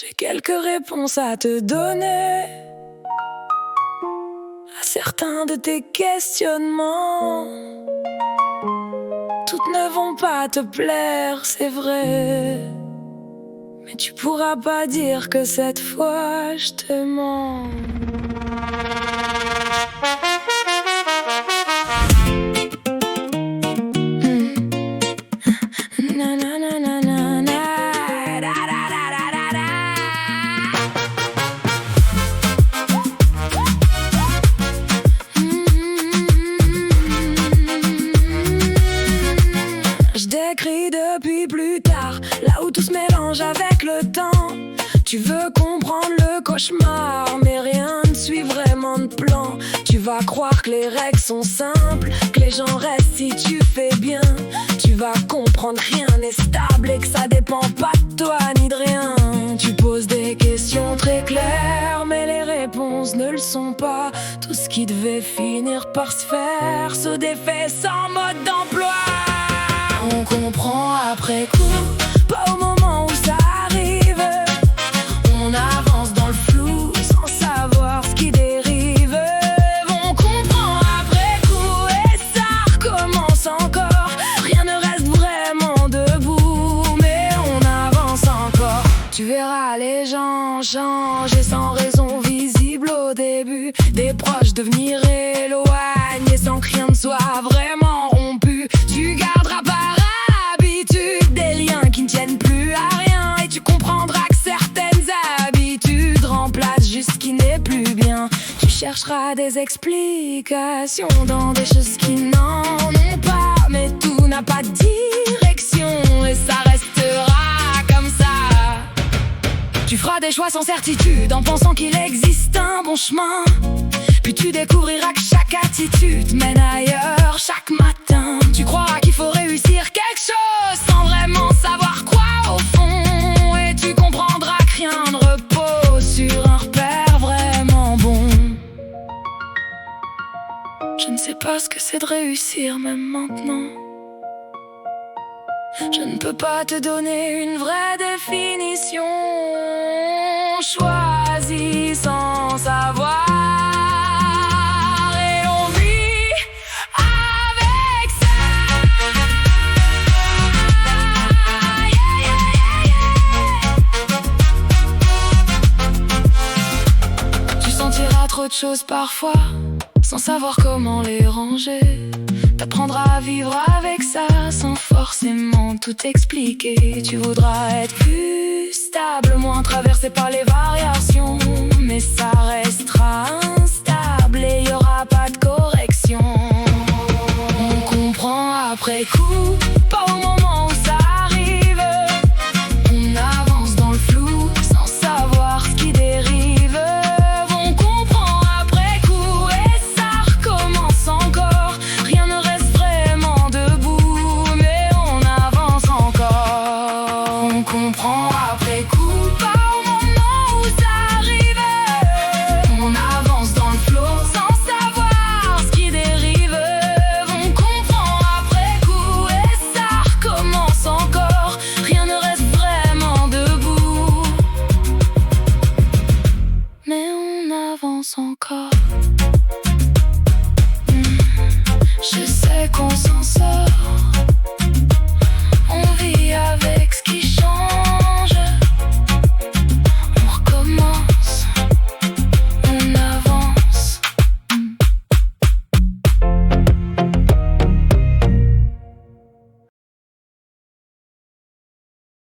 J'ai quelques réponses à te donner à certains de tes questionnements. Toutes ne vont pas te plaire, c'est vrai, mais tu pourras pas dire que cette fois je te mens. J'écris depuis plus tard, là où tout se mélange avec le temps. Tu veux comprendre le cauchemar, mais rien ne suit vraiment de plan. Tu vas croire que les règles sont simples, que les gens restent si tu fais bien. Tu vas comprendre que rien n'est stable et que ça dépend pas de toi ni de rien. Tu poses des questions très claires, mais les réponses ne le sont pas. Tout ce qui devait finir par se faire se défait sans mode d'emploi. On comprend après coup, pas au moment où ça arrive. On avance dans le flou sans savoir ce qui dérive. On comprend après coup et ça recommence encore. Rien ne reste vraiment debout, mais on avance encore. Tu verras les gens changer sans raison visible au début. Des proches devenir éloignés sans que rien ne soit vraiment rompu. Tu garderas par habitude des liens qui ne tiennent plus à rien. Et tu comprendras que certaines habitudes remplacent juste ce qui n'est plus bien. Tu chercheras des explications dans des choses qui n'en ont pas. Mais tout n'a pas de direction et ça restera comme ça. Tu feras des choix sans certitude en pensant qu'il existe un bon chemin. Puis tu découvriras que chaque attitude mène ailleurs chaque matin. Tu croiras qu'il faut réussir quelque chose sans vraiment savoir quoi au fond. Et tu comprendras que rien ne repose sur un repère vraiment bon. Je ne sais pas ce que c'est de réussir même maintenant. Je ne peux pas te donner une vraie définition. Choisis sans savoir. Trop de choses parfois, sans savoir comment les ranger. T'apprendras à vivre avec ça, sans forcément tout expliquer. Tu voudras être plus stable, moins traversé par les variations. Mais ça restera instable et y aura pas de correction. On comprend après coup, pas au moment où ça arrive. On avance dans le flou, sans savoir ce qui dérive. Comprends